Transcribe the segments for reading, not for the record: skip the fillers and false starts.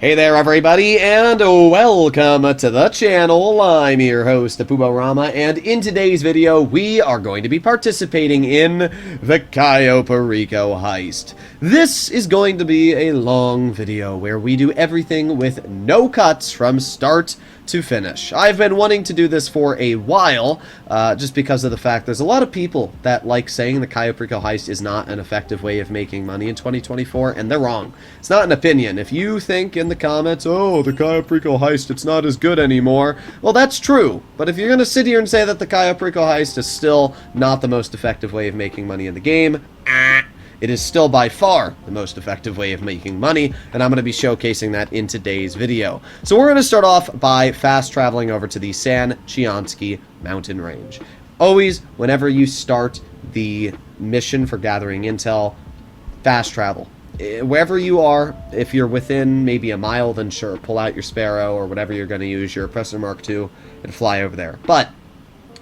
Hey there everybody, and welcome to the channel. I'm your host, Rama, and in today's video, we are going to be participating in the Cayo Perico heist. This is going to be a long video where we do everything with no cuts from start to finish. I've been wanting to do this for a while, just because of the fact there's a lot of people that like saying the Cayo Perico heist is not an effective way of making money in 2024, and they're wrong. It's not an opinion. If you think in the comments, oh, the Cayo Perico heist, it's not as good anymore, well, that's true. But if you're going to sit here and say that the Cayo Perico heist is still not the most effective way of making money in the game, it is still by far the most effective way of making money, and I'm going to be showcasing that in today's video. So we're going to start off by fast traveling over to the San Chiansky mountain range. Always, whenever you start the mission for gathering intel, fast travel. Wherever you are, if you're within maybe a mile, then sure, pull out your Sparrow or whatever you're going to use, your Oppressor Mark II, and fly over there. But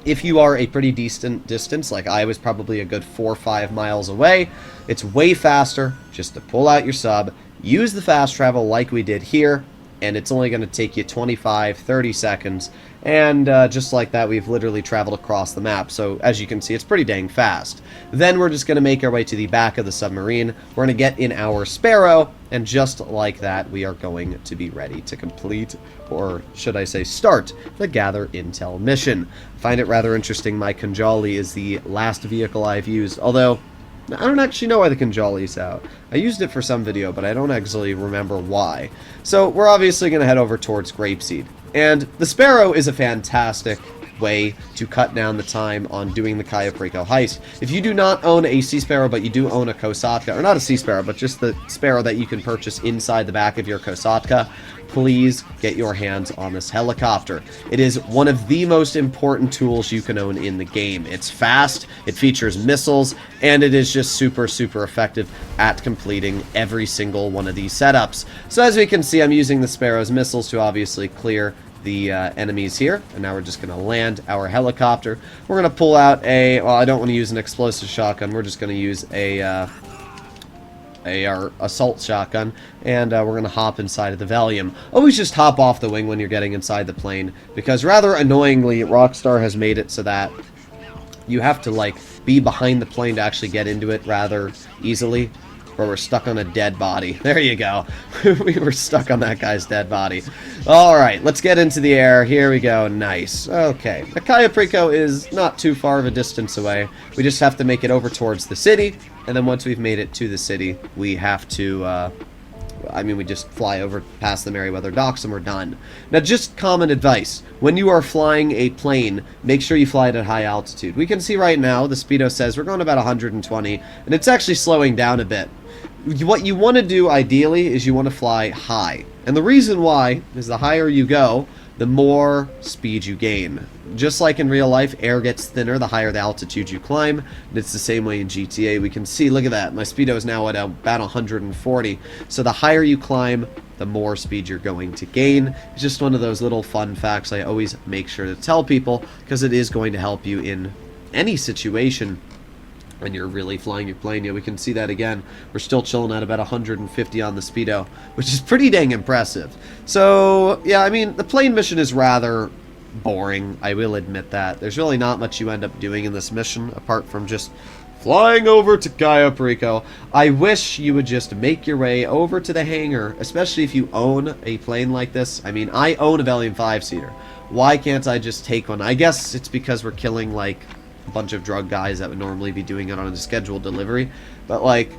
if you are a pretty decent distance, like I was probably a good 4 or 5 miles away, it's way faster just to pull out your sub, use the fast travel like we did here, and it's only going to take you 25-30 seconds, and just like that, we've literally traveled across the map. So as you can see, it's pretty dang fast. Then we're just going to make our way to the back of the submarine. We're going to get in our Sparrow, and just like that, we are going to be ready to complete, or should I say start, the Gather Intel mission. I find it rather interesting my Kanjali is the last vehicle I've used, although I don't actually know why the Kanjali's out. I used it for some video, but I don't actually remember why. So we're obviously going to head over towards Grapeseed. And the Sparrow is a fantastic way to cut down the time on doing the Cayo Perico heist. If you do not own a Sea Sparrow, but you do own a Kosatka, or not a Sea Sparrow, but just the Sparrow that you can purchase inside the back of your Kosatka, please get your hands on this helicopter. It is one of the most important tools you can own in the game. It's fast, it features missiles, and it is just super effective at completing every single one of these setups. So as we can see, I'm using the Sparrow's missiles to obviously clear the enemies here, and now we're just going to land our helicopter. We're going to pull out a, well, I don't want to use an explosive shotgun, we're just going to use our assault shotgun, and we're going to hop inside of the Valium. Always just hop off the wing when you're getting inside the plane, because rather annoyingly, Rockstar has made it so that you have to, like, be behind the plane to actually get into it rather easily, or we're stuck on a dead body. There you go. We were stuck on that guy's dead body. Alright, let's get into the air. Here we go. Nice. Okay. The Cayo Perico is not too far of a distance away. We just have to make it over towards the city, and then once we've made it to the city, we have to, we just fly over past the Meriwether docks and we're done. Now, just common advice. When you are flying a plane, make sure you fly it at high altitude. We can see right now, the speedo says we're going about 120, and it's actually slowing down a bit. What you want to do, ideally, is you want to fly high. And the reason why is the higher you go, the more speed you gain. Just like in real life, air gets thinner the higher the altitude you climb, and it's the same way in GTA. We can see, look at that, my speedo is now at about 140. So the higher you climb, the more speed you're going to gain. It's just one of those little fun facts I always make sure to tell people, because it is going to help you in any situation when you're really flying your plane. Yeah, we can see that again. We're still chilling at about 150 on the speedo, which is pretty dang impressive. So, yeah, I mean, the plane mission is rather boring. I will admit that. There's really not much you end up doing in this mission, apart from just flying over to Cayo Perico. I wish you would just make your way over to the hangar, especially if you own a plane like this. I mean, I own a Valium 5-seater. Why can't I just take one? I guess it's because we're killing, like, a bunch of drug guys that would normally be doing it on a scheduled delivery. But, like,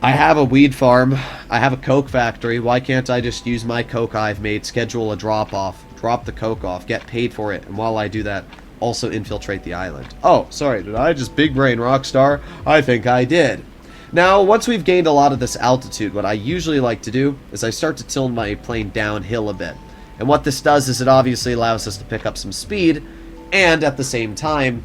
I have a weed farm, I have a coke factory. Why can't I just use my coke I've made, schedule a drop-off, drop the coke off, get paid for it, and while I do that, also infiltrate the island? Oh, sorry, did I just big brain Rockstar? I think I did. Now, once we've gained a lot of this altitude, what I usually like to do is I start to tilt my plane downhill a bit. And what this does is it obviously allows us to pick up some speed, and at the same time,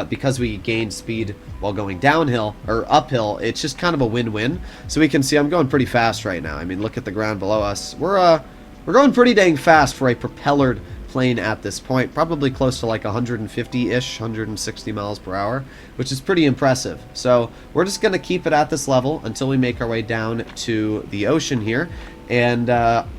because we gain speed while going downhill, or uphill, it's just kind of a win-win. So we can see I'm going pretty fast right now. I mean, look at the ground below us. We're going pretty dang fast for a propellered plane at this point, probably close to like 150-ish, 160 miles per hour, which is pretty impressive. So we're just going to keep it at this level until we make our way down to the ocean here, And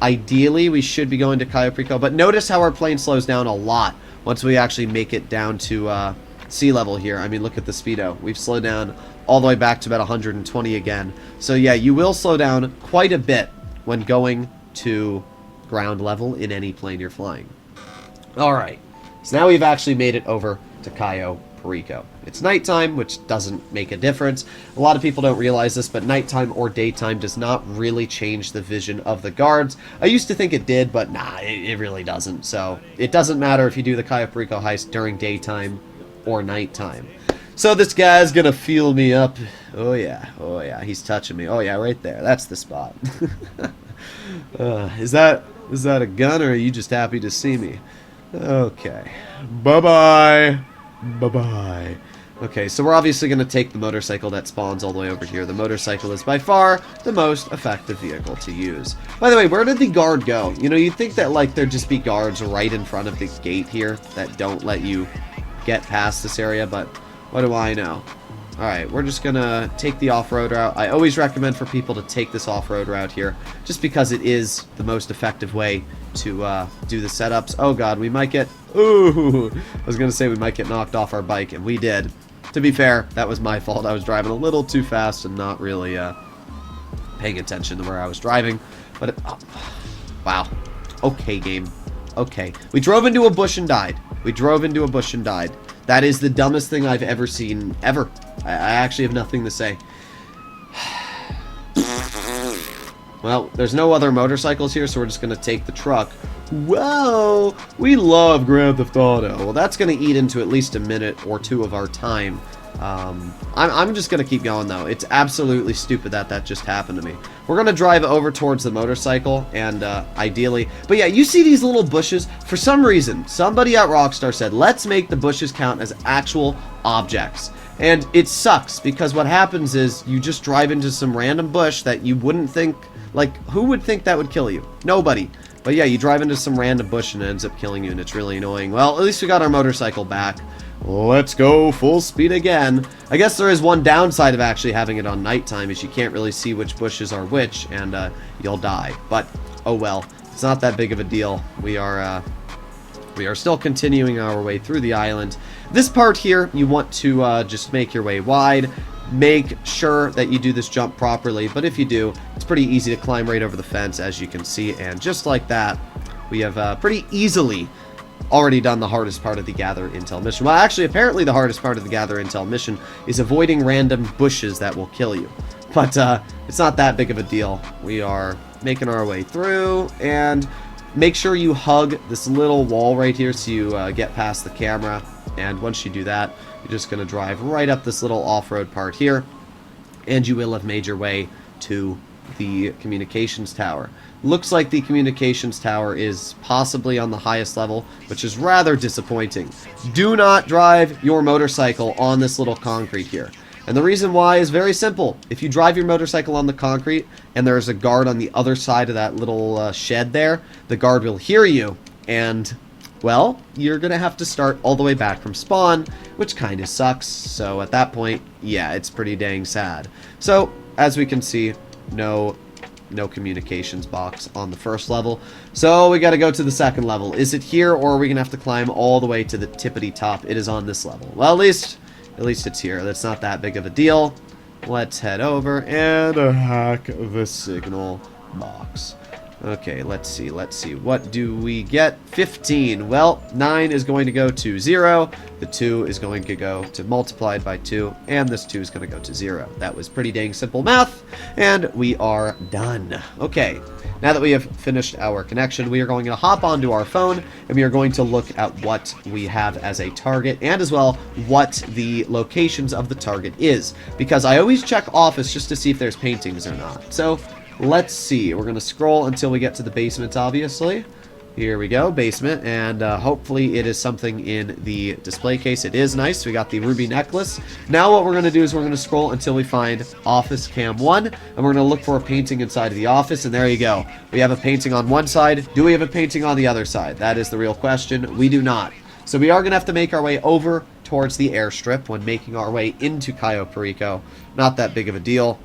ideally, we should be going to Cayo Perico. But notice how our plane slows down a lot once we actually make it down to sea level here. I mean, look at the speedo. We've slowed down all the way back to about 120 again. So yeah, you will slow down quite a bit when going to ground level in any plane you're flying. Alright, so now we've actually made it over to Cayo Perico. It's nighttime, which doesn't make a difference. A lot of people don't realize this, but nighttime or daytime does not really change the vision of the guards. I used to think it did, but nah, it really doesn't. So it doesn't matter if you do the Cayo Perico heist during daytime or nighttime. So this guy's gonna feel me up. Oh yeah, he's touching me. Oh yeah, right there. That's the spot. Is that a gun, or are you just happy to see me? Okay. Bye-bye. Bye-bye. Okay, so we're obviously going to take the motorcycle that spawns all the way over here. The motorcycle is by far the most effective vehicle to use. By the way, where did the guard go? You know, you'd think that, like, there'd just be guards right in front of the gate here that don't let you get past this area, but what do I know? Alright, we're just going to take the off-road route. I always recommend for people to take this off-road route here, just because it is the most effective way to do the setups. Oh god, we might get... Ooh! I was going to say we might get knocked off our bike, and we did. To be fair, that was my fault. I was driving a little too fast and not really paying attention to where I was driving. But, wow. Okay, game. Okay. We drove into a bush and died. We drove into a bush and died. That is the dumbest thing I've ever seen, ever. I actually have nothing to say. Well, there's no other motorcycles here, so we're just going to take the truck. Whoa! We love Grand Theft Auto. Well, that's going to eat into at least a minute or two of our time. I'm just going to keep going, though. It's absolutely stupid that that just happened to me. We're going to drive over towards the motorcycle, and ideally... But yeah, you see these little bushes? For some reason, somebody at Rockstar said, let's make the bushes count as actual objects. And it sucks, because what happens is you just drive into some random bush that you wouldn't think... Like, who would think that would kill you? Nobody. But yeah, you drive into some random bush and it ends up killing you, and it's really annoying. Well, at least we got our motorcycle back. Let's go full speed again. I guess there is one downside of actually having it on nighttime, is you can't really see which bushes are which, and you'll die. But, oh well. It's not that big of a deal. We are still continuing our way through the island. This part here, you want to just make your way wide. Make sure that you do this jump properly, but if you do, it's pretty easy to climb right over the fence, as you can see, and just like that, we have pretty easily already done the hardest part of the Gather Intel mission. Well, actually, apparently the hardest part of the Gather Intel mission is avoiding random bushes that will kill you, but it's not that big of a deal. We are making our way through, and make sure you hug this little wall right here so you get past the camera, and once you do that, you're just going to drive right up this little off-road part here, and you will have made your way to the communications tower. Looks like the communications tower is possibly on the highest level, which is rather disappointing. Do not drive your motorcycle on this little concrete here. And the reason why is very simple. If you drive your motorcycle on the concrete and there's a guard on the other side of that little shed there, the guard will hear you, and... well, you're going to have to start all the way back from spawn, which kind of sucks. So at that point, yeah, it's pretty dang sad. So, as we can see, no communications box on the first level. So we got to go to the second level. Is it here, or are we going to have to climb all the way to the tippity top? It is on this level. Well, at least it's here. That's not that big of a deal. Let's head over and hack the signal box. Okay, let's see. What do we get? 15. Well, 9 is going to go to 0. The 2 is going to go to multiplied by 2. And this 2 is going to go to 0. That was pretty dang simple math. And we are done. Okay, now that we have finished our connection, we are going to hop onto our phone, and we are going to look at what we have as a target, and as well, what the locations of the target is. Because I always check office just to see if there's paintings or not. So... let's see. We're going to scroll until we get to the basement, obviously. Here we go, basement, and hopefully it is something in the display case. It is nice. We got the ruby necklace. Now what we're going to do is we're going to scroll until we find office cam 1, and we're going to look for a painting inside of the office, and there you go. We have a painting on one side. Do we have a painting on the other side? That is the real question. We do not. So we are going to have to make our way over towards the airstrip when making our way into Cayo Perico. Not that big of a deal.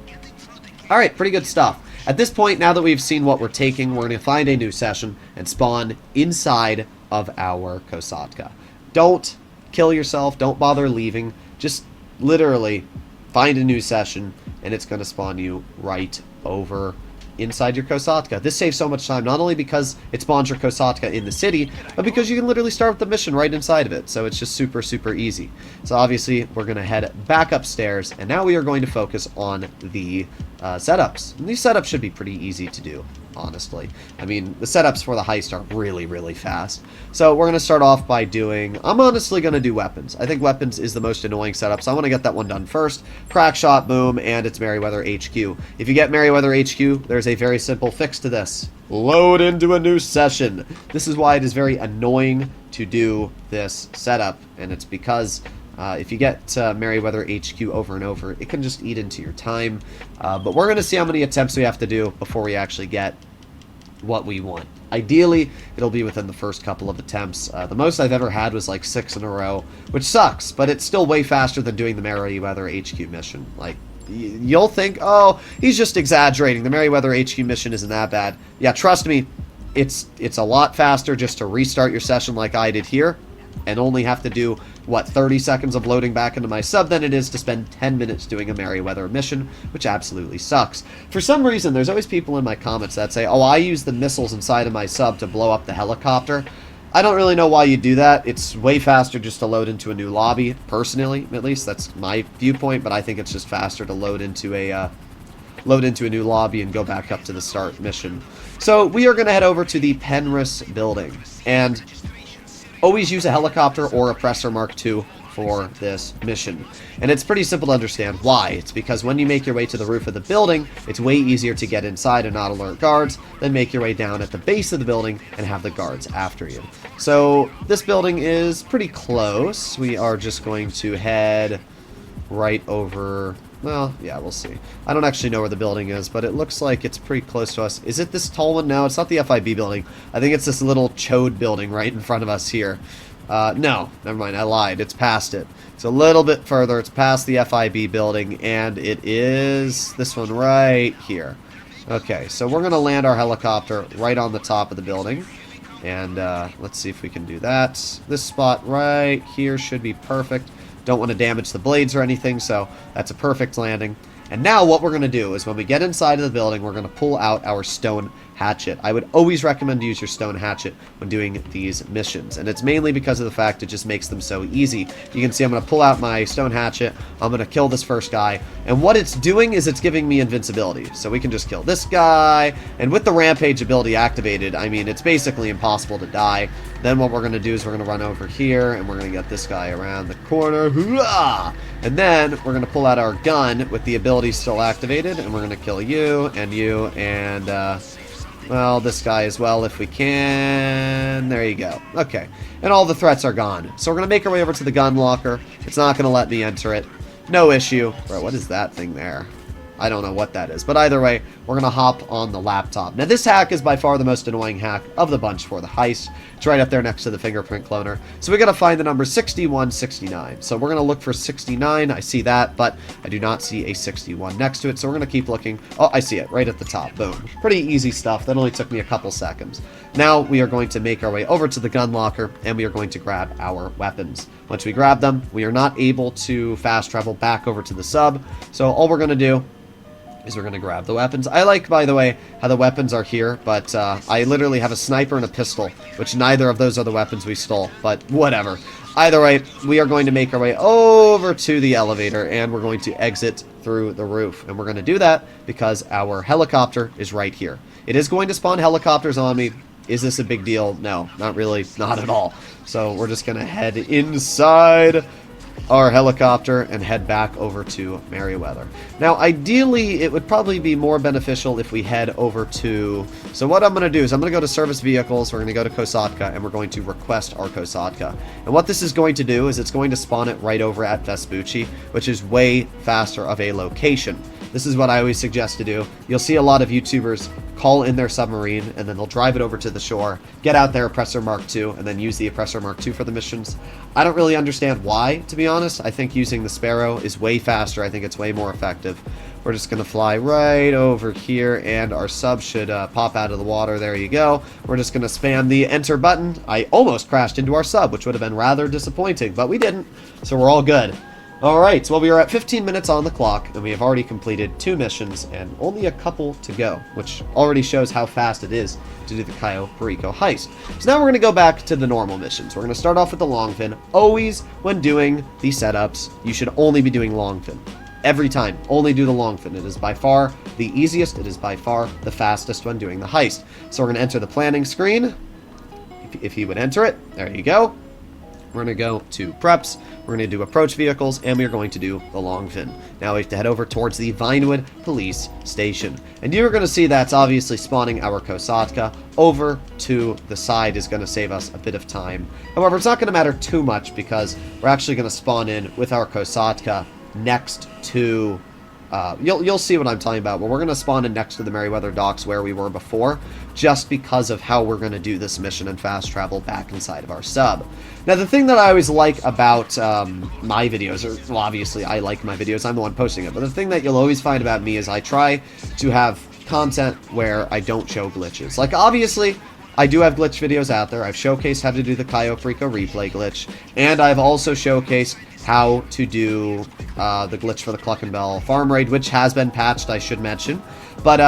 Alright, pretty good stuff. At this point, now that we've seen what we're taking, we're going to find a new session and spawn inside of our Kosatka. Don't kill yourself. Don't bother leaving. Just literally find a new session, and it's going to spawn you right over inside your Kosatka. This saves so much time, not only because it spawns your Kosatka in the city, but because you can literally start with the mission right inside of it. So it's just super, super easy. So obviously, we're going to head back upstairs, and now we are going to focus on the setups. And these setups should be pretty easy to do, honestly. I mean, the setups for the heist are really, really fast. So we're going to start off by doing... I'm honestly going to do weapons. I think weapons is the most annoying setup, so I want to get that one done first. Crack shot, boom, and it's Merryweather HQ. If you get Merryweather HQ, there's a very simple fix to this. Load into a new session. This is why it is very annoying to do this setup, and it's because... if you get Merryweather HQ over and over, it can just eat into your time. But we're going to see how many attempts we have to do before we actually get what we want. Ideally, it'll be within the first couple of attempts. The most I've ever had was like 6 in a row, which sucks, but it's still way faster than doing the Merryweather HQ mission. Like, you'll think, oh, he's just exaggerating. The Merryweather HQ mission isn't that bad. Yeah, trust me, it's a lot faster just to restart your session like I did here, and only have to do, what, 30 seconds of loading back into my sub than it is to spend 10 minutes doing a Merryweather mission, which absolutely sucks. For some reason, there's always people in my comments that say, oh, I use the missiles inside of my sub to blow up the helicopter. I don't really know why you do that. It's way faster just to load into a new lobby, personally, at least. That's my viewpoint, but I think it's just faster to load into a new lobby and go back up to the start mission. So we are going to head over to the Penrith building, and always use a helicopter or a Presser Mark II for this mission. And it's pretty simple to understand why. It's because when you make your way to the roof of the building, it's way easier to get inside and not alert guards than make your way down at the base of the building and have the guards after you. So this building is pretty close. We are just going to head right over... Well, yeah, we'll see. I don't actually know where the building is, but it looks like it's pretty close to us. Is it this tall one? No, it's not the FIB building. I think it's this little chode building right in front of us here. No, never mind, I lied. It's past it. It's a little bit further. It's past the FIB building, and it is this one right here. Okay, so we're going to land our helicopter right on the top of the building. And let's see if we can do that. This spot right here should be perfect. Don't want to damage the blades or anything, so that's a perfect landing. And now what we're going to do is when we get inside of the building, we're going to pull out our stone hatchet. I would always recommend to use your stone hatchet when doing these missions, and it's mainly because of the fact it just makes them so easy. You can see I'm going to pull out my stone hatchet, I'm going to kill this first guy, and what it's doing is it's giving me invincibility. So we can just kill this guy, and with the rampage ability activated, I mean, it's basically impossible to die. Then what we're going to do is we're going to run over here, and we're going to get this guy around the corner. Hoo-ah! And then we're going to pull out our gun with the ability still activated, and we're going to kill you, and well, this guy as well if we can. There you go. Okay. And all the threats are gone. So we're going to make our way over to the gun locker. It's not going to let me enter it. No issue. Bro, what is that thing there? I don't know what that is. But either way, we're going to hop on the laptop. Now, this hack is by far the most annoying hack of the bunch for the heist. It's right up there next to the fingerprint cloner. So we got to find the number 6169. So we're going to look for 69. I see that, but I do not see a 61 next to it. So we're going to keep looking. Oh, I see it right at the top. Boom. Pretty easy stuff. That only took me a couple seconds. Now we are going to make our way over to the gun locker, and we are going to grab our weapons. Once we grab them, we are not able to fast travel back over to the sub. So all we're going to do is we're going to grab the weapons. I like, by the way, how the weapons are here, but I literally have a sniper and a pistol, which neither of those are the weapons we stole, but whatever. Either way, we are going to make our way over to the elevator, and we're going to exit through the roof. And we're going to do that because our helicopter is right here. It is going to spawn helicopters on me. Is this a big deal? No, not really, not at all. So we're just going to head inside our helicopter and head back over to Merryweather. Now, ideally, it would probably be more beneficial if we head over to... So what I'm going to do is I'm going to go to Service Vehicles, we're going to go to Kosatka, and we're going to request our Kosatka. And what this is going to do is it's going to spawn it right over at Vespucci, which is way faster of a location. This is what I always suggest to do. You'll see a lot of YouTubers call in their submarine, and then they'll drive it over to the shore, get out their Oppressor Mark II, and then use the Oppressor Mark II for the missions. I don't really understand why, to be honest. I think using the Sparrow is way faster. I think it's way more effective. We're just going to fly right over here, and our sub should pop out of the water. There you go. We're just going to spam the enter button. I almost crashed into our sub, which would have been rather disappointing, but we didn't, so we're all good. Alright, well, we are at 15 minutes on the clock, and we have already completed 2 missions, and only a couple to go, which already shows how fast it is to do the Cayo Perico heist. So now we're going to go back to the normal missions. We're going to start off with the long fin. Always, when doing the setups, you should only be doing long fin. Every time, only do the long fin. It is by far the easiest. It is by far the fastest when doing the heist. So we're going to enter the planning screen. If you would enter it, there you go. We're going to go to preps, we're going to do approach vehicles, and we're going to do the long fin. Now we have to head over towards the Vinewood Police Station. And you're going to see that's obviously spawning our Kosatka. Over to the side is going to save us a bit of time. However, it's not going to matter too much because we're actually going to spawn in with our Kosatka next to... You'll see what I'm talking about, but we're going to spawn in next to the Meriwether Docks where we were before, just because of how we're going to do this mission and fast travel back inside of our sub. Now, the thing that I always like about my videos, well, obviously I like my videos, I'm the one posting it, but the thing that you'll always find about me is I try to have content where I don't show glitches. Like, obviously, I do have glitch videos out there. I've showcased how to do the Cayo Perico replay glitch, and I've also showcased how to do the glitch for the Cluck and Bell farm raid, which has been patched, I should mention. But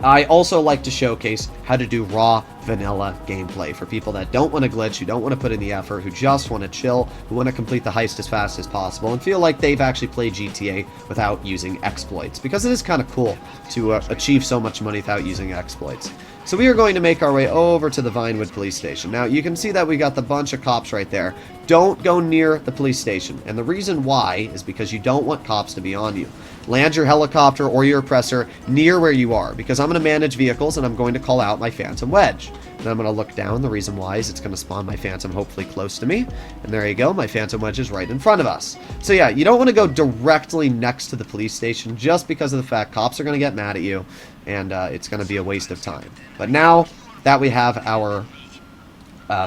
I also like to showcase how to do raw vanilla gameplay for people that don't want to glitch, who don't want to put in the effort, who just want to chill, who want to complete the heist as fast as possible, and feel like they've actually played GTA without using exploits, because it is kind of cool to achieve so much money without using exploits. So we are going to make our way over to the Vinewood Police Station. Now, you can see that we got the bunch of cops right there. Don't go near the police station. And the reason why is because you don't want cops to be on you. Land your helicopter or your oppressor near where you are, because I'm going to manage vehicles and I'm going to call out my Phantom Wedge. And I'm going to look down. The reason why is it's going to spawn my Phantom hopefully close to me. And there you go. My Phantom Wedge is right in front of us. So yeah, you don't want to go directly next to the police station just because of the fact cops are going to get mad at you. And it's going to be a waste of time. But now that we have our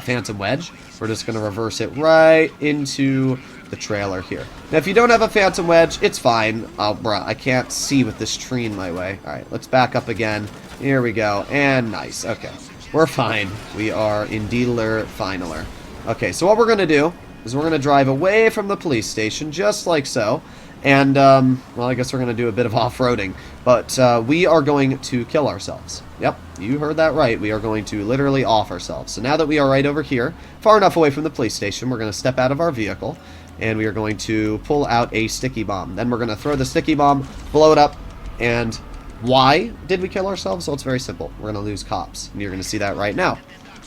Phantom Wedge, we're just going to reverse it right into the trailer here. Now, if you don't have a Phantom Wedge, it's fine. Oh, bruh, I can't see with this tree in my way. All right, let's back up again. Here we go. And nice. Okay, we're fine. We are in Deedler Finaler. Okay, so what we're going to do is we're going to drive away from the police station, just like so. And, well, I guess we're going to do a bit of off-roading. But we are going to kill ourselves. Yep, you heard that right. We are going to literally off ourselves. So now that we are right over here, far enough away from the police station, we're going to step out of our vehicle. And we are going to pull out a sticky bomb. Then we're going to throw the sticky bomb, blow it up. And why did we kill ourselves? Well, it's very simple. We're going to lose cops. And you're going to see that right now.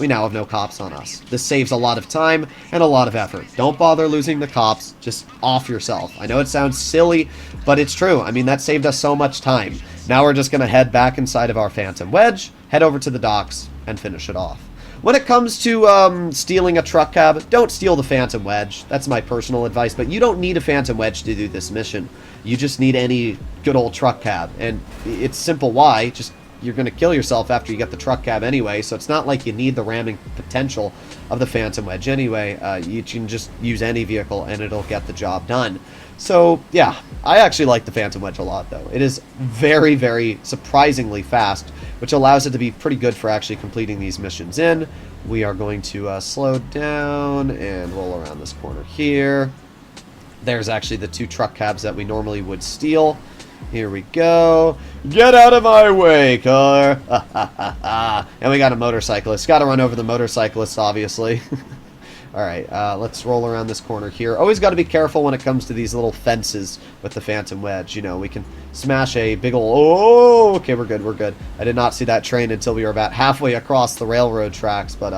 We now have no cops on us. This saves a lot of time and a lot of effort. Don't bother losing the cops. Just off yourself. I know it sounds silly, but it's true. I mean, that saved us so much time. Now we're just going to head back inside of our Phantom Wedge, head over to the docks, and finish it off. When it comes to stealing a truck cab, don't steal the Phantom Wedge. That's my personal advice, but you don't need a Phantom Wedge to do this mission. You just need any good old truck cab. And it's simple why. Just you're going to kill yourself after you get the truck cab anyway, so it's not like you need the ramming potential of the Phantom Wedge anyway. You can just use any vehicle and it'll get the job done. So, yeah, I actually like the Phantom Wedge a lot, though. It is very, very surprisingly fast, which allows it to be pretty good for actually completing these missions in. We are going to slow down and roll around this corner here. There's actually the 2 truck cabs that we normally would steal. Here we go. Get out of my way, car. And we got a motorcyclist. Got to run over the motorcyclist, obviously. Alright, let's roll around this corner here. Always got to be careful when it comes to these little fences with the Phantom Wedge. You know, we can smash a big ol'... Oh, okay, we're good, we're good. I did not see that train until we were about halfway across the railroad tracks, but,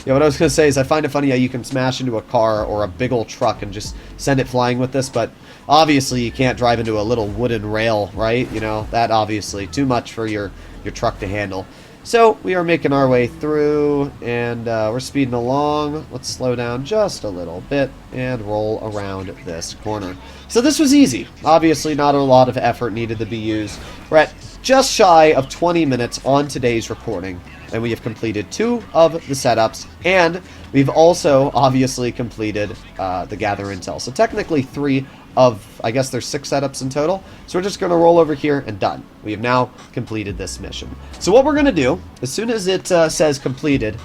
yeah, what I was going to say is I find it funny how you can smash into a car or a big old truck and just send it flying with this, but obviously you can't drive into a little wooden rail, right? You know, that obviously too much for your truck to handle. So we are making our way through, and we're speeding along. Let's slow down just a little bit and roll around this corner. So this was easy. Obviously not a lot of effort needed to be used. We're at just shy of 20 minutes on today's recording, and we have completed 2 of the setups, and we've also obviously completed the gather intel. So technically 3 of, I guess there's 6 setups in total. So we're just going to roll over here and done. We have now completed this mission. So what we're going to do, as soon as it says completed,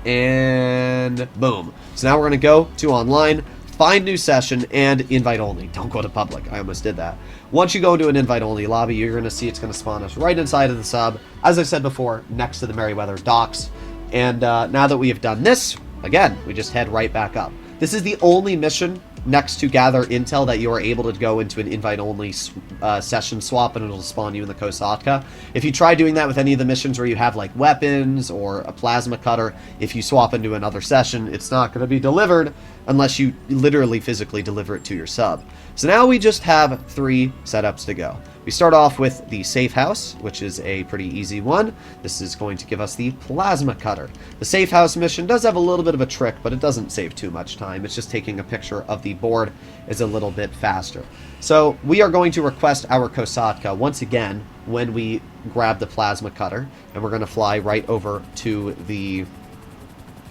and boom. So now we're going to go to online, find new session, and invite only. Don't go to public. I almost did that. Once you go to an invite only lobby, you're going to see it's going to spawn us right inside of the sub, as I said before, next to the Merryweather docks. And now that we have done this, again, we just head right back up. This is the only mission next to gather intel that you are able to go into an invite-only session swap, and it'll spawn you in the Kosatka. If you try doing that with any of the missions where you have like weapons or a plasma cutter, if you swap into another session, it's not going to be delivered unless you literally physically deliver it to your sub. So now we just have 3 setups to go. We start off with the safe house, which is a pretty easy one. This is going to give us the plasma cutter. The safe house mission does have a little bit of a trick, but it doesn't save too much time. It's just taking a picture of the board is a little bit faster. So we are going to request our Kosatka once again when we grab the plasma cutter, and we're going to fly right over to the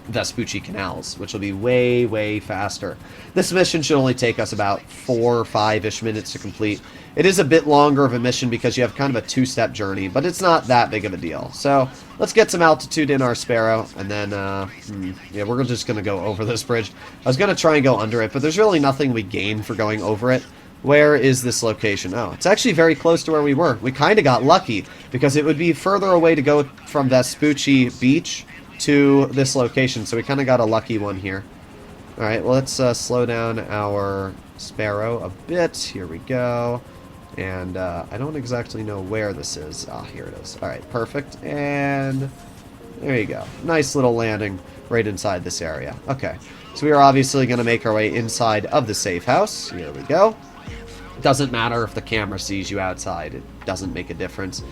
Vespucci canals, which will be way, way faster. This mission should only take us about 4 or 5-ish minutes to complete. It is a bit longer of a mission because you have kind of a 2-step journey, but it's not that big of a deal. So let's get some altitude in our Sparrow, and then, yeah, we're just going to go over this bridge. I was going to try and go under it, but there's really nothing we gain for going over it. Where is this location? Oh, it's actually very close to where we were. We kind of got lucky because it would be further away to go from Vespucci Beach to this location, so we kind of got a lucky one here. Alright, well, let's slow down our Sparrow a bit. Here we go. And I don't exactly know where this is. Ah, here it is. Alright, perfect. And there you go. Nice little landing right inside this area. Okay, so we are obviously going to make our way inside of the safe house. Here we go. It doesn't matter if the camera sees you outside. It doesn't make a difference.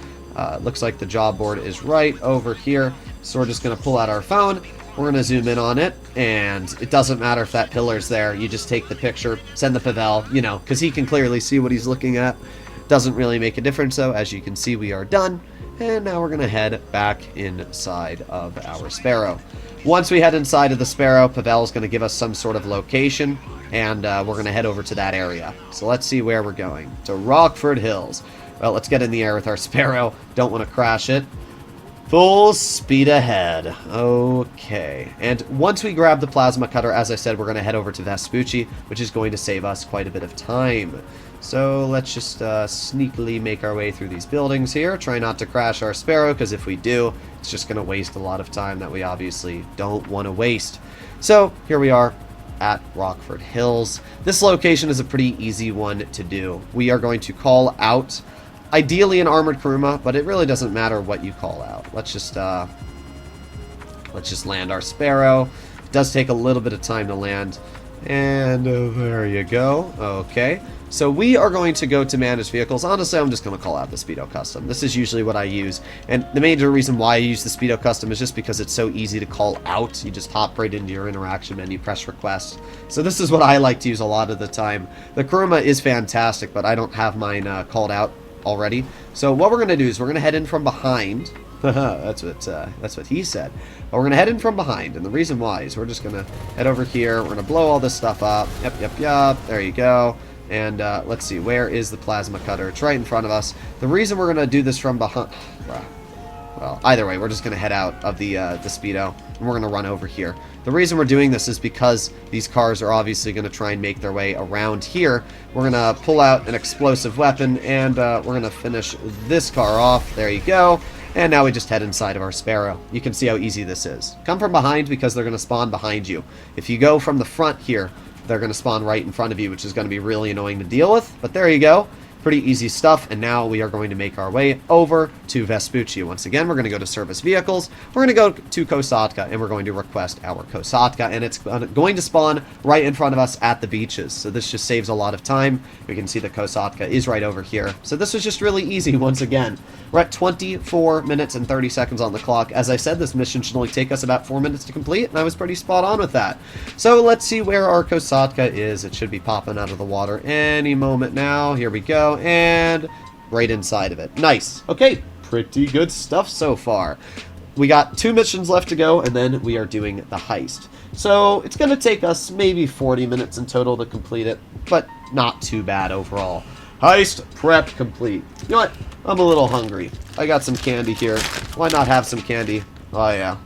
Looks like the job board is right over here. So we're just going to pull out our phone. We're going to zoom in on it. And it doesn't matter if that pillar's there. You just take the picture, send the Pavel, you know, because he can clearly see what he's looking at. Doesn't really make a difference, though. As you can see, we are done. And now we're going to head back inside of our Sparrow. Once we head inside of the Sparrow, Pavel's going to give us some sort of location. And we're going to head over to that area. So let's see where we're going. To Rockford Hills. Well, let's get in the air with our Sparrow. Don't want to crash it. Full speed ahead. Okay. And once we grab the plasma cutter, as I said, we're going to head over to Vespucci, which is going to save us quite a bit of time. So let's just sneakily make our way through these buildings here. Try not to crash our Sparrow, because if we do, it's just going to waste a lot of time that we obviously don't want to waste. So here we are at Rockford Hills. This location is a pretty easy one to do. We are going to call out ideally an armored Kuruma, but it really doesn't matter what you call out. Let's just land our Sparrow. It does take a little bit of time to land. And there you go. Okay. So we are going to go to manage vehicles. Honestly, I'm just going to call out the Speedo Custom. This is usually what I use. And the major reason why I use the Speedo Custom is just because it's so easy to call out. You just hop right into your interaction menu, press request. So this is what I like to use a lot of the time. The Kuruma is fantastic, but I don't have mine called out already. So what we're going to do is we're going to head in from behind. that's what he said. But we're going to head in from behind, and the reason why is we're just going to head over here. We're going to blow all this stuff up. Yep. There you go. And let's see, where is the plasma cutter? It's right in front of us. The reason we're going to do this from behind... Well, either way, we're just going to head out of the Speedo, and we're going to run over here. The reason we're doing this is because these cars are obviously going to try and make their way around here. We're going to pull out an explosive weapon, and we're going to finish this car off. There you go. And now we just head inside of our Sparrow. You can see how easy this is. Come from behind because they're going to spawn behind you. If you go from the front here, they're going to spawn right in front of you, which is going to be really annoying to deal with. But there you go. Pretty easy stuff, and now we are going to make our way over to Vespucci. Once again, we're going to go to service vehicles, we're going to go to Kosatka, and we're going to request our Kosatka, and it's going to spawn right in front of us at the beaches. So this just saves a lot of time. We can see the Kosatka is right over here. So this was just really easy once again. We're at 24 minutes and 30 seconds on the clock. As I said, this mission should only take us about 4 minutes to complete, and I was pretty spot on with that. So let's see where our Kosatka is. It should be popping out of the water any moment now. Here we go. And right inside of it. Nice. Okay, pretty good stuff so far. we got 2 missions left to go, and then we are doing the heist. So it's going to take us maybe 40 minutes in total to complete it, but not too bad overall. Heist prep complete. You know what? I'm a little hungry. I got some candy here. Why not have some candy? Oh, yeah.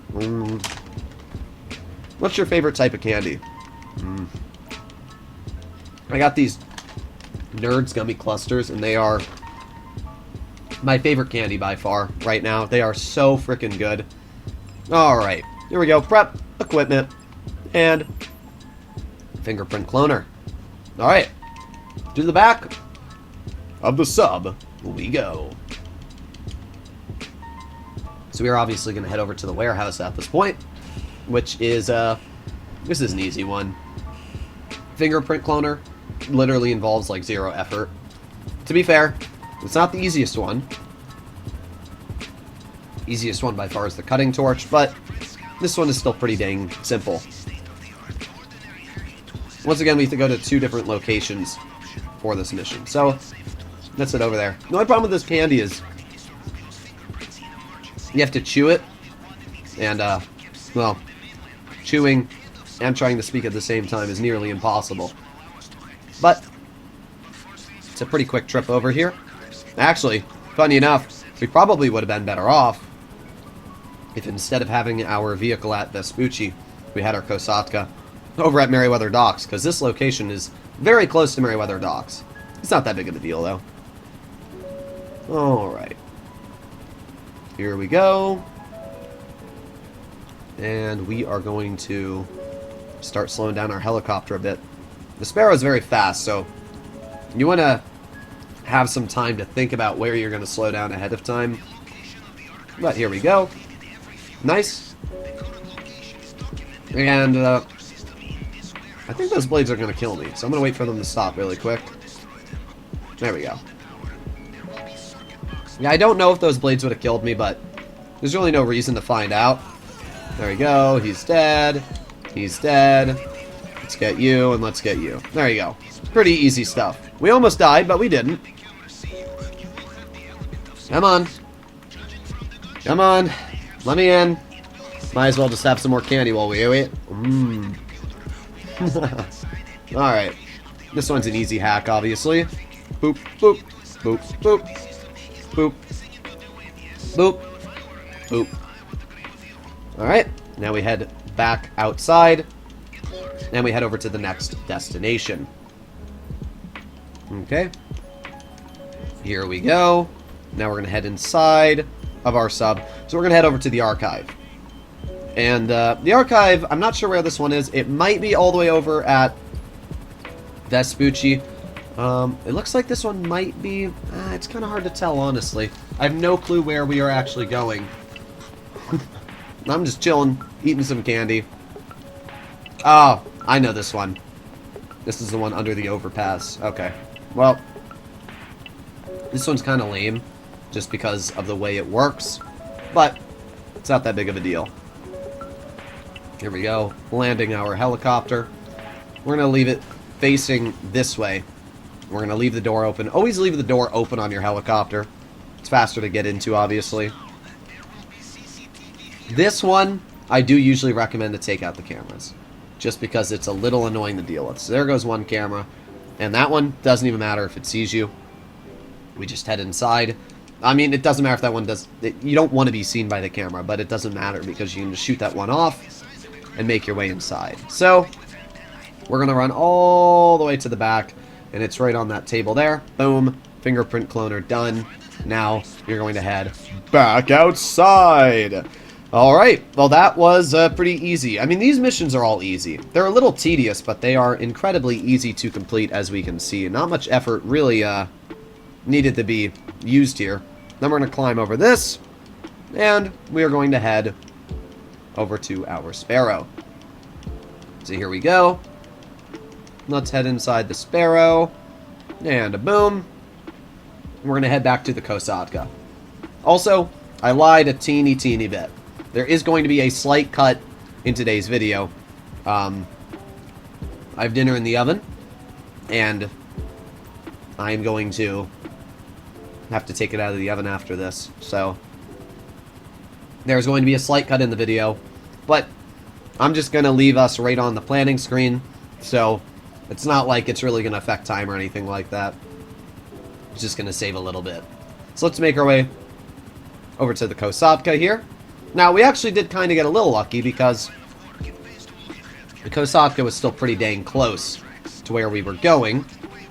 What's your favorite type of candy? I got these Nerds gummy clusters, and they are my favorite candy by far right now. They are so freaking good. Alright, here we go. Prep, equipment, and fingerprint cloner. Alright, to the back of the sub we go. So we are obviously going to head over to the warehouse at this point, which is, this is an easy one. Fingerprint cloner literally involves like 0 effort. To be fair, it's not the easiest one. Easiest one by far is the cutting torch, but this one is still pretty dang simple. Once again, we have to go to 2 different locations for this mission. So, let's head over there. The only problem with this candy is you have to chew it, and, well, chewing and trying to speak at the same time is nearly impossible. But it's a pretty quick trip over here. Actually, funny enough, we probably would have been better off if instead of having our vehicle at Vespucci, we had our Kosatka over at Merryweather Docks, because this location is very close to Merryweather Docks. It's not that big of a deal, though. Alright. Here we go. And we are going to start slowing down our helicopter a bit. The Sparrow is very fast, so you want to have some time to think about where you're going to slow down ahead of time. But here we go. Nice. And I think those blades are going to kill me, so I'm going to wait for them to stop really quick. There we go. Yeah, I don't know if those blades would have killed me, but there's really no reason to find out. There we go. He's dead. He's dead. Let's get you, and let's get you. There you go. Pretty easy stuff. We almost died, but we didn't. Come on. Come on. Let me in. Might as well just have some more candy while we wait. Alright. This one's an easy hack, obviously. Boop, boop, boop, boop. Boop. Boop. Boop. Alright. Now we head back outside. And we head over to the next destination. Okay. Here we go. Now we're going to head inside of our sub. So we're going to head over to the archive. And the archive, I'm not sure where this one is. It might be all the way over at Vespucci. It looks like this one might be... it's kind of hard to tell, honestly. I have no clue where we are actually going. I'm just chilling, eating some candy. Oh, I know this one. This is the one under the overpass. Okay. Well, this one's kind of lame, just because of the way it works. But, it's not that big of a deal. Here we go. Landing our helicopter. We're going to leave it facing this way. We're going to leave the door open. Always leave the door open on your helicopter. It's faster to get into, obviously. This one, I do usually recommend to take out the cameras. Just because it's a little annoying to deal with. So there goes one camera. And that one doesn't even matter if it sees you. We just head inside. I mean, it doesn't matter if that one does... you don't want to be seen by the camera, but it doesn't matter because you can just shoot that one off and make your way inside. So, we're going to run all the way to the back, and it's right on that table there. Boom. Fingerprint cloner done. Now, you're going to head back outside. Alright, well that was pretty easy. I mean, these missions are all easy. They're a little tedious, but they are incredibly easy to complete, as we can see. Not much effort really needed to be used here. Then we're going to climb over this, and we are going to head over to our Sparrow. So here we go. Let's head inside the Sparrow, and a boom. We're going to head back to the Kosatka. Also, I lied a teeny bit. There is going to be a slight cut in today's video. I have dinner in the oven, and I am going to have to take it out of the oven after this. So, There's going to be a slight cut in the video, but I'm just going to leave us right on the planning screen, so it's not like it's really going to affect time or anything like that. It's just going to save a little bit. So let's make our way over to the Kosatka here. Now, we actually did kind of get a little lucky because the Kosatka was still pretty dang close to where we were going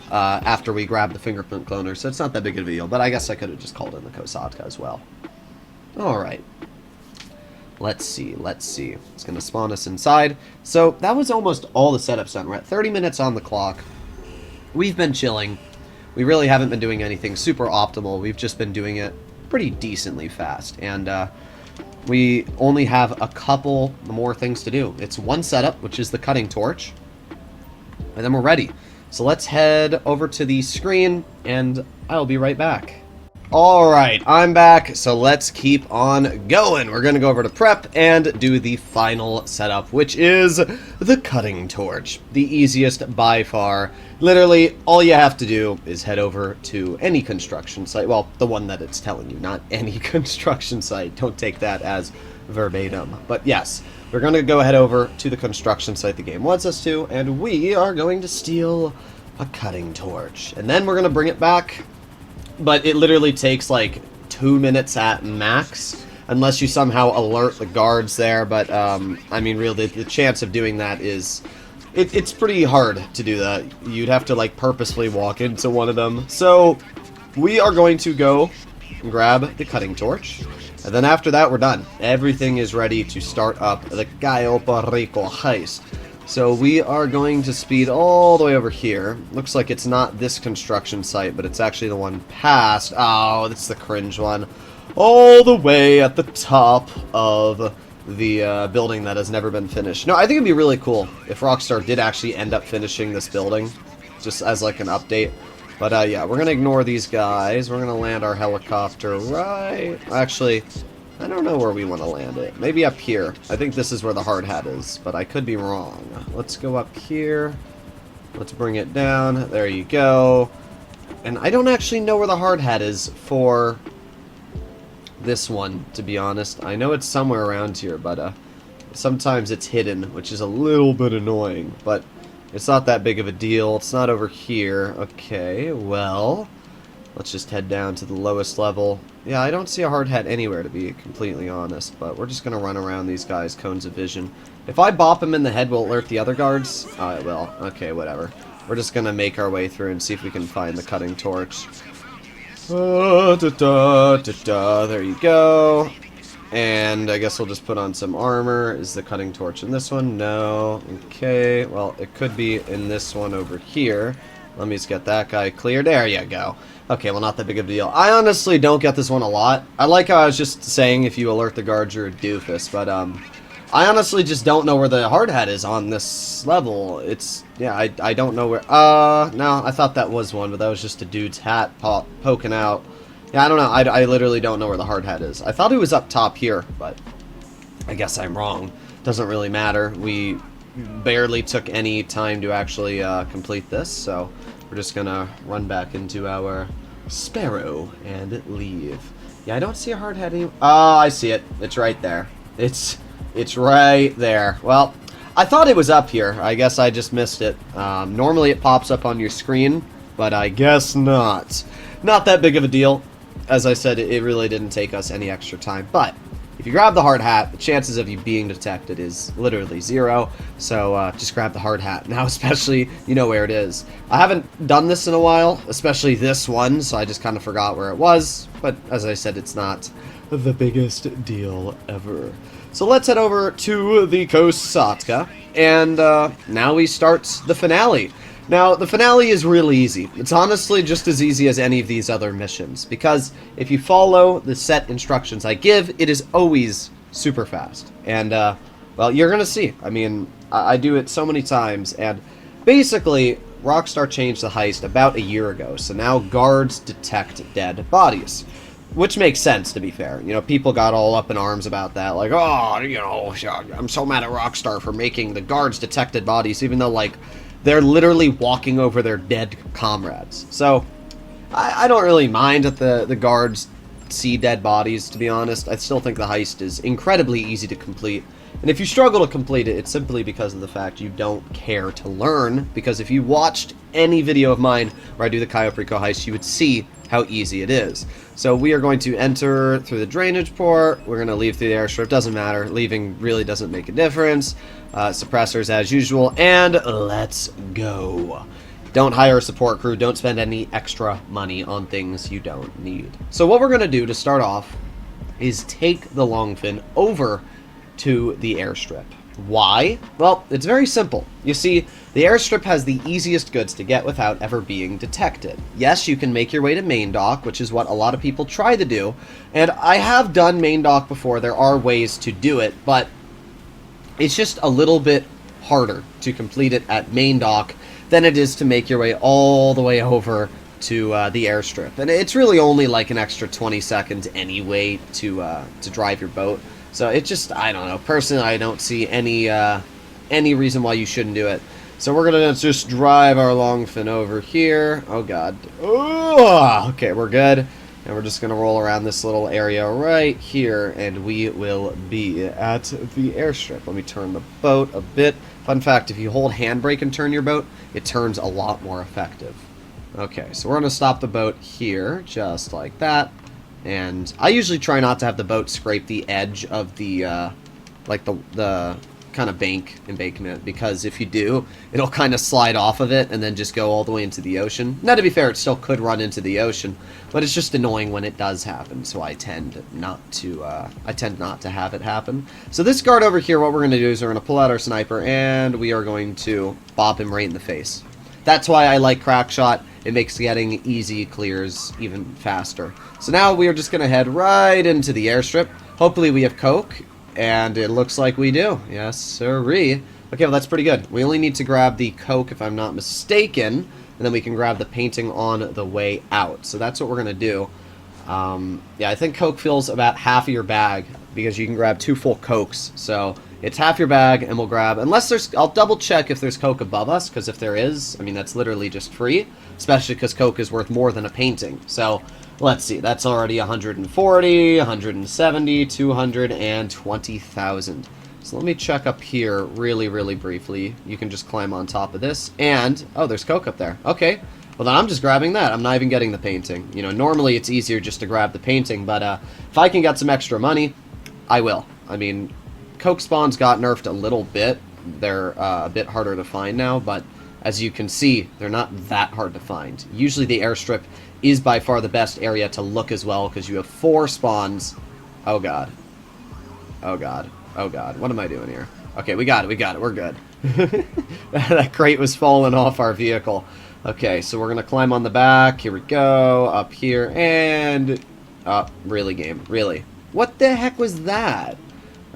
after we grabbed the fingerprint cloner, so it's not that big of a deal, but I guess I could have just called in the Kosatka as well. Alright. Let's see. It's going to spawn us inside. So, that was almost all the setups done. We're at 30 minutes on the clock. We've been chilling. We really haven't been doing anything super optimal. We've just been doing it pretty decently fast. And, we only have a couple more things to do. It's one setup, which is the cutting torch. And then we're ready. So let's head over to the screen, and I'll be right back. Alright, I'm back, so let's keep on going. We're going to go over to prep and do the final setup, which is the cutting torch. The easiest by far. Literally, all you have to do is head over to any construction site. Well, the one that it's telling you, not any construction site. Don't take that as verbatim. But yes, we're going to go head over to the construction site the game wants us to, and we are going to steal a cutting torch. And then we're going to bring it back. But it literally takes like 2 minutes at max, unless you somehow alert the guards there. But, I mean, really, the chance of doing that is... It's pretty hard to do that. You'd have to, like, purposefully walk into one of them. So, we are going to go and grab the cutting torch. And then after that, we're done. Everything is ready to start up the Cayo Perico heist. So we are going to speed all the way over here. Looks like it's not this construction site, but it's actually the one past. Oh, that's the cringe one. All the way at the top of the building that has never been finished. No, I think it'd be really cool if Rockstar did actually end up finishing this building, just as like an update. But yeah, we're going to ignore these guys. We're going to land our helicopter right... Actually... I don't know where we want to land it. Maybe up here. I think this is where the hard hat is, but I could be wrong. Let's go up here. Let's bring it down. There you go. And I don't actually know where the hard hat is for this one, to be honest. I know it's somewhere around here, but sometimes it's hidden, which is a little bit annoying. But it's not that big of a deal. It's not over here. Okay, well... Let's just head down to the lowest level. Yeah, I don't see a hard hat anywhere, to be completely honest, but we're just going to run around these guys' cones of vision. If I bop him in the head, will it alert the other guards? Oh, it will. Okay, whatever. We're just going to make our way through and see if we can find the cutting torch. There you go. And I guess we'll just put on some armor. Is the cutting torch in this one? No. Okay, well, it could be in this one over here. Let me just get that guy cleared. There you go. Okay, well, not that big of a deal. I honestly don't get this one a lot. I like how I was just saying if you alert the guards, you're a doofus, but, I honestly just don't know where the hard hat is on this level. It's, yeah, I don't know where, no, I thought that was one, but that was just a dude's hat poking out. Yeah, I don't know. I literally don't know where the hard hat is. I thought it was up top here, but I guess I'm wrong. Doesn't really matter. We barely took any time to actually complete this, so we're just gonna run back into our Sparrow and leave. Yeah, I don't see a hard hat anymore. Oh, I see it. It's right there. It's right there. Well, I thought it was up here. I guess I just missed it. Normally it pops up on your screen, but I guess not. Not that big of a deal. As I said, it really didn't take us any extra time, but if you grab the hard hat, the chances of you being detected is literally 0, so just grab the hard hat. Now, especially, you know where it is. I haven't done this in a while, especially this one, so I just kind of forgot where it was, but as I said, it's not the biggest deal ever. So let's head over to the Kosatka, and now we start the finale. Now, the finale is really easy. It's honestly just as easy as any of these other missions, because if you follow the set instructions I give, it is always super fast. And, well, you're gonna see. I mean, I do it so many times, and basically, Rockstar changed the heist about a year ago, so now guards detect dead bodies. Which makes sense, to be fair. You know, people got all up in arms about that, like, oh, you know, I'm so mad at Rockstar for making the guards detect dead bodies, even though, like, they're literally walking over their dead comrades. So, I don't really mind that the guards see dead bodies, to be honest. I still think the heist is incredibly easy to complete. And if you struggle to complete it, it's simply because of the fact you don't care to learn. Because if you watched any video of mine where I do the Cayo Perico heist, you would see how easy it is. So we are going to enter through the drainage port. We're going to leave through the airstrip. Doesn't matter. Leaving really doesn't make a difference. Suppressors as usual. And let's go. Don't hire a support crew. Don't spend any extra money on things you don't need. So what we're going to do to start off is take the Longfin over to the airstrip. Why? Well, it's very simple. You see, the airstrip has the easiest goods to get without ever being detected. Yes, you can make your way to main dock, which is what a lot of people try to do, and I have done main dock before. There are ways to do it, but it's just a little bit harder to complete it at main dock than it is to make your way all the way over to the airstrip. And it's really only like an extra 20 seconds anyway to drive your boat. So it just, I don't know. Personally, I don't see any reason why you shouldn't do it. So we're going to just drive our Longfin over here. Oh, God. Oh, okay, we're good. And we're just going to roll around this little area right here, and we will be at the airstrip. Let me turn the boat a bit. Fun fact, if you hold handbrake and turn your boat, it turns a lot more effective. Okay, so we're going to stop the boat here, just like that. And I usually try not to have the boat scrape the edge of the, like the kind of embankment, because if you do, it'll kind of slide off of it and then just go all the way into the ocean. Now, to be fair, it still could run into the ocean, but it's just annoying when it does happen, so I tend not to have it happen. So this guard over here, what we're going to do is we're going to pull out our sniper, and we are going to bop him right in the face. That's why I like Crackshot. It makes getting easy clears even faster. So now we are just going to head right into the airstrip. Hopefully we have coke. And it looks like we do. Yes, sirree. Okay, well, that's pretty good. We only need to grab the coke, if I'm not mistaken, and then we can grab the painting on the way out. So that's what we're going to do. Yeah, I think coke fills about half of your bag, because you can grab 2 full cokes. So it's half your bag, and we'll grab, unless there's, I'll double check if there's coke above us, because if there is, I mean, that's literally just free, especially because coke is worth more than a painting. So let's see, that's already 140, 170, 200, and 20,000. So let me check up here really, really briefly. You can just climb on top of this, and, oh, there's coke up there. Okay, well, then I'm just grabbing that. I'm not even getting the painting. You know, normally it's easier just to grab the painting, but if I can get some extra money, I will. I mean, coke spawns got nerfed a little bit. They're a bit harder to find now, but as you can see, they're not that hard to find. Usually the airstrip is by far the best area to look as well, because you have 4 spawns. Oh, God. Oh, God. Oh, God. What am I doing here? Okay, we got it. We got it. We're good. That crate was falling off our vehicle. Okay, so we're going to climb on the back. Here we go. Up here. And... really, game. Really. What the heck was that?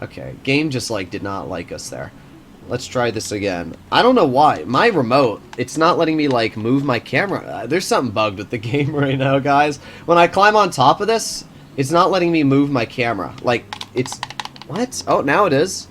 Okay, game just, like, did not like us there. Let's try this again. I don't know why. My remote, it's not letting me, like, move my camera. There's something bugged with the game right now, guys. When I climb on top of this, it's not letting me move my camera. Like, it's... What? Oh, now it is.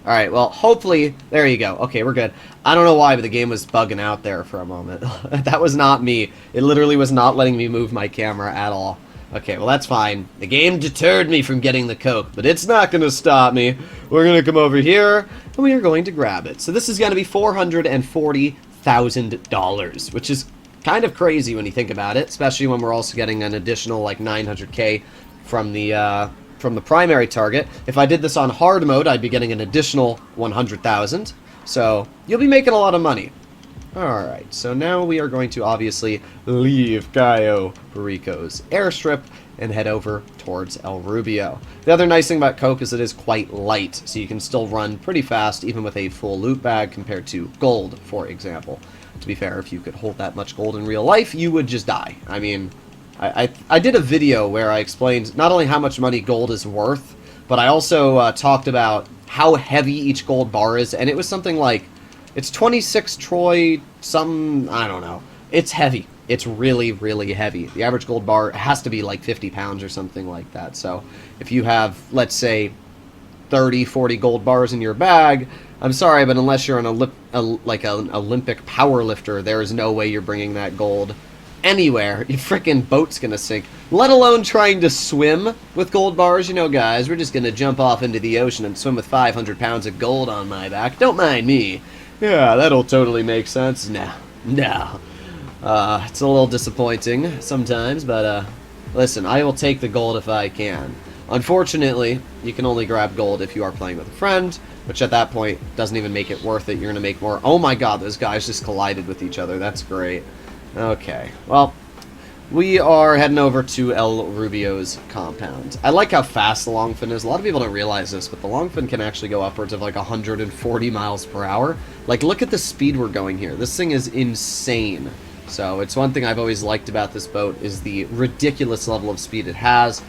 Alright, well, hopefully... There you go. Okay, we're good. I don't know why, but the game was bugging out there for a moment. That was not me. It literally was not letting me move my camera at all. Okay, well, that's fine. The game deterred me from getting the coke, but it's not going to stop me. We're going to come over here, and we are going to grab it. So this is going to be $440,000, which is kind of crazy when you think about it, especially when we're also getting an additional, like, 900K from the primary target. If I did this on hard mode, I'd be getting an additional 100,000. So you'll be making a lot of money. Alright, so now we are going to obviously leave Cayo Perico's airstrip and head over towards El Rubio. The other nice thing about coke is it is quite light, so you can still run pretty fast even with a full loot bag compared to gold, for example. To be fair, if you could hold that much gold in real life, you would just die. I mean, I did a video where I explained not only how much money gold is worth, but I also talked about how heavy each gold bar is, and it was something like, it's 26 Troy, something, I don't know. It's heavy. It's really, really heavy. The average gold bar has to be like 50 pounds or something like that. So if you have, let's say, 30, 40 gold bars in your bag, I'm sorry, but unless you're an Olympic power lifter, there is no way you're bringing that gold anywhere, your frickin' boat's gonna sink. Let alone trying to swim with gold bars. You know, guys, we're just gonna jump off into the ocean and swim with 500 pounds of gold on my back. Don't mind me. Yeah, that'll totally make sense. No. No. It's a little disappointing sometimes, but, listen, I will take the gold if I can. Unfortunately, you can only grab gold if you are playing with a friend, which at that point doesn't even make it worth it. You're going to make more. Oh my god, those guys just collided with each other. That's great. Okay, well, we are heading over to El Rubio's compound. I like how fast the longfin is. A lot of people don't realize this, but the longfin can actually go upwards of like 140 miles per hour. Like, look at the speed we're going here. This thing is insane. So it's one thing I've always liked about this boat is the ridiculous level of speed it has.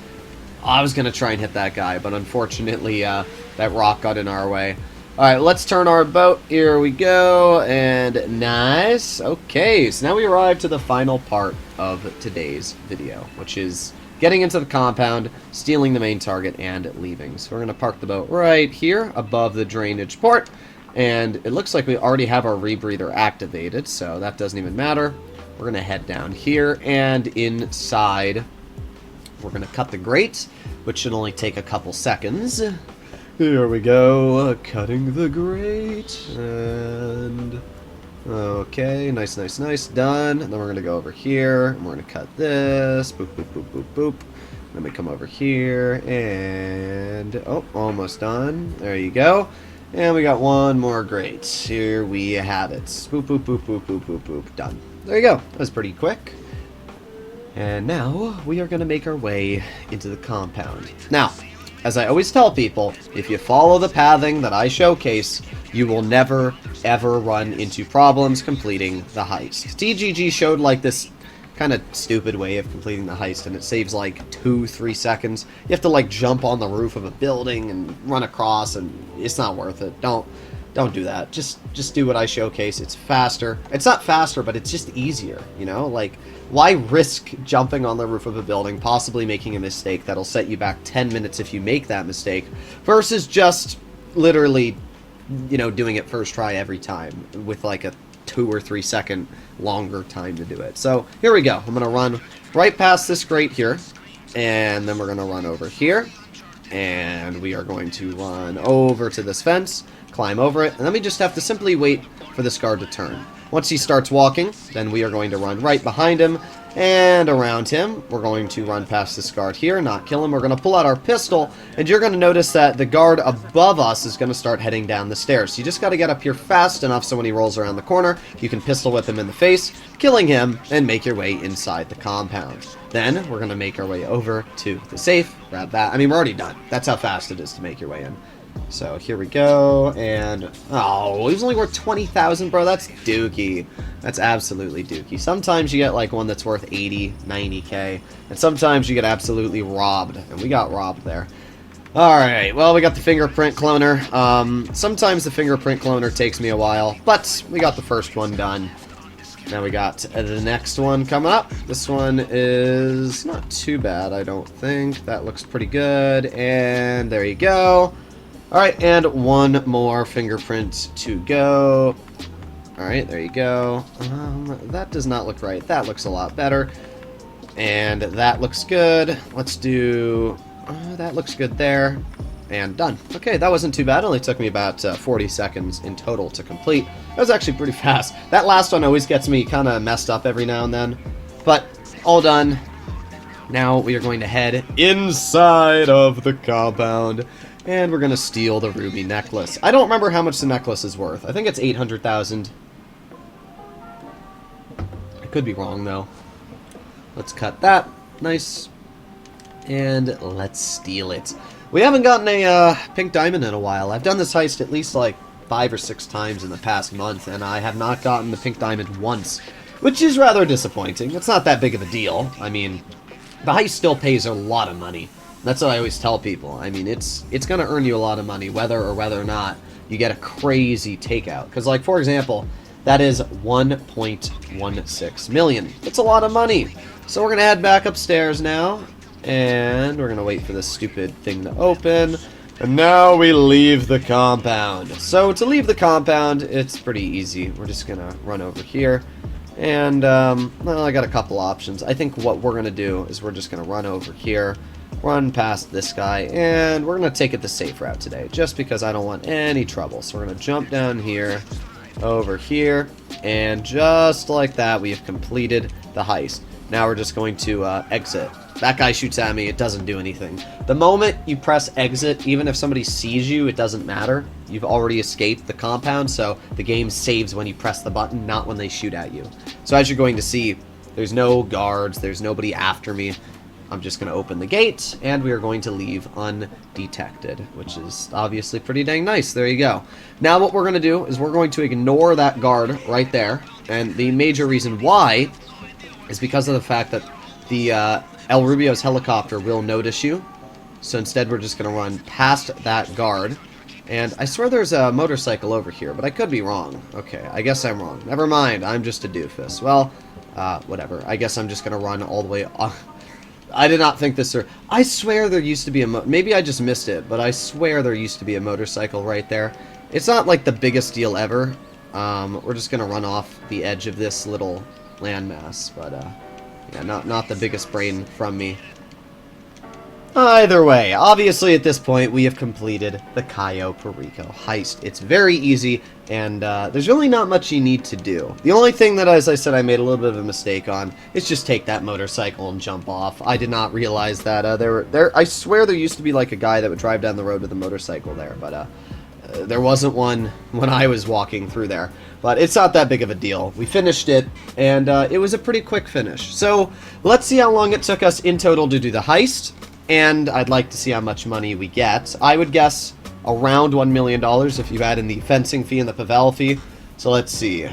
I was going to try and hit that guy, but unfortunately that rock got in our way. Alright, let's turn our boat. Here we go. And nice. Okay, so now we arrive to the final part of today's video, which is getting into the compound, stealing the main target, and leaving. So we're going to park the boat right here above the drainage port. And it looks like we already have our rebreather activated, so that doesn't even matter. We're going to head down here, and inside we're going to cut the grate, which should only take a couple seconds. Here we go, cutting the grate, and okay, nice, nice, nice, done. And then we're going to go over here, and we're going to cut this, boop, boop, boop, boop, boop. Then we come over here, and, oh, almost done. There you go. And we got one more grate. Here we have it. Boop, boop, boop, boop, boop, boop, boop. Done. There you go. That was pretty quick. And now we are going to make our way into the compound. Now, as I always tell people, if you follow the pathing that I showcase, you will never, ever run into problems completing the heist. TGG showed like this kind of stupid way of completing the heist, and it saves like 2-3 seconds. You have to like jump on the roof of a building and run across, and it's not worth it. Don't do that. Just do what I showcase. It's faster. It's not faster, but it's just easier, you know? Like, why risk jumping on the roof of a building, possibly making a mistake that'll set you back 10 minutes if you make that mistake, versus just literally, you know, doing it first try every time with like a 2 or 3 second longer time to do it. So here we go. I'm going to run right past this grate here, and then we're going to run over here, and we are going to run over to this fence, climb over it, and then we just have to simply wait for this guard to turn. Once he starts walking, then we are going to run right behind him and around him. We're going to run past this guard here, not kill him. We're going to pull out our pistol, and you're going to notice that the guard above us is going to start heading down the stairs. So you just got to get up here fast enough so when he rolls around the corner, you can pistol whip him in the face, killing him, and make your way inside the compound. Then we're going to make our way over to the safe, grab that. I mean, we're already done. That's how fast it is to make your way in. So here we go, and oh, he's only worth 20,000, bro. That's dookie. That's absolutely dookie. Sometimes you get like one that's worth 80, 90k, and sometimes you get absolutely robbed, and we got robbed there. Alright, well, we got the fingerprint cloner. Sometimes the fingerprint cloner takes me a while, but we got the first one done. Now we got the next one coming up. This one is not too bad, I don't think. That looks pretty good, and there you go. Alright, and one more fingerprint to go. Alright, there you go. That does not look right. That looks a lot better. And that looks good. Let's do... that looks good there. And done. Okay, that wasn't too bad. It only took me about 40 seconds in total to complete. That was actually pretty fast. That last one always gets me kind of messed up every now and then. But, all done. Now we are going to head inside of the compound. And we're going to steal the ruby necklace. I don't remember how much the necklace is worth. I think it's 800,000. I could be wrong, though. Let's cut that. Nice. And let's steal it. We haven't gotten a pink diamond in a while. I've done this heist at least like 5 or 6 times in the past month, and I have not gotten the pink diamond once, which is rather disappointing. It's not that big of a deal. I mean, the heist still pays a lot of money. That's what I always tell people. I mean, it's going to earn you a lot of money, whether or not you get a crazy takeout. Because, like, for example, that is 1.16 million. It's a lot of money. So we're going to head back upstairs now, and we're going to wait for this stupid thing to open. And now we leave the compound. So to leave the compound, it's pretty easy. We're just going to run over here, And, well, I got a couple options. I think what we're going to do is we're just going to run over here, run past this guy, and we're going to take it the safe route today, just because I don't want any trouble. So we're going to jump down here, over here, and just like that, we have completed the heist. Now we're just going to exit. That guy shoots at me, it doesn't do anything. The moment you press exit, even if somebody sees you, it doesn't matter. You've already escaped the compound, so the game saves when you press the button, not when they shoot at you. So as you're going to see, there's no guards, there's nobody after me. I'm just going to open the gate, and we are going to leave undetected, which is obviously pretty dang nice. There you go. Now what we're going to do is we're going to ignore that guard right there, and the major reason why is because of the fact that the El Rubio's helicopter will notice you. So instead we're just going to run past that guard. And I swear there's a motorcycle over here, but I could be wrong. Okay, I guess I'm wrong. Never mind, I'm just a doofus. Well, whatever. I guess I'm just going to run all the way off. I did not think this through. I swear there used to be a maybe I just missed it, but I swear there used to be a motorcycle right there. It's not like the biggest deal ever. We're just going to run off the edge of this little landmass, but yeah, not the biggest brain from me. Either way, obviously at this point we have completed the Cayo Perico heist. It's very easy, and there's really not much you need to do. The only thing that, as I said, I made a little bit of a mistake on is just take that motorcycle and jump off. I did not realize that I swear there used to be like a guy that would drive down the road with a motorcycle there, but there wasn't one when I was walking through there. But it's not that big of a deal. We finished it, and it was a pretty quick finish. So let's see how long it took us in total to do the heist. And I'd like to see how much money we get. I would guess around $1 million if you add in the fencing fee and the Pavel fee. So let's see.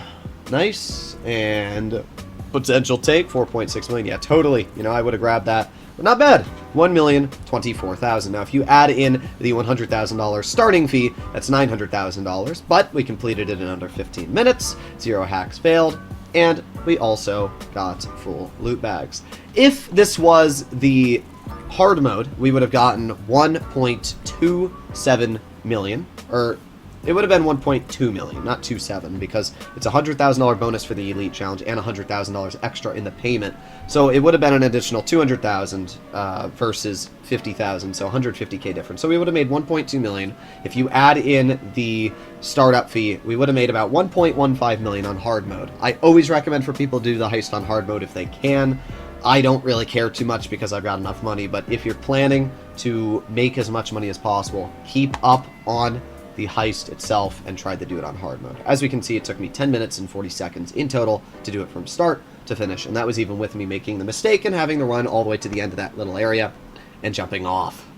Nice. And potential take, 4.6 million. Yeah, totally. You know, I would have grabbed that. But not bad. 1,024,000. Now, if you add in the $100,000 starting fee, that's $900,000. But we completed it in under 15 minutes. 0 hacks failed. And we also got full loot bags. If this was the hard mode, we would have gotten 1.27 million, or it would have been 1.2 million, not 2.7, because it's a $100,000 bonus for the Elite Challenge and $100,000 extra in the payment. So it would have been an additional 200,000 versus 50,000, so 150k difference. So we would have made 1.2 million. If you add in the startup fee, we would have made about 1.15 million on hard mode. I always recommend for people to do the heist on hard mode if they can. I don't really care too much because I've got enough money, but if you're planning to make as much money as possible, keep up on the heist itself and try to do it on hard mode. As we can see, it took me 10 minutes and 40 seconds in total to do it from start to finish, and that was even with me making the mistake and having to run all the way to the end of that little area and jumping off.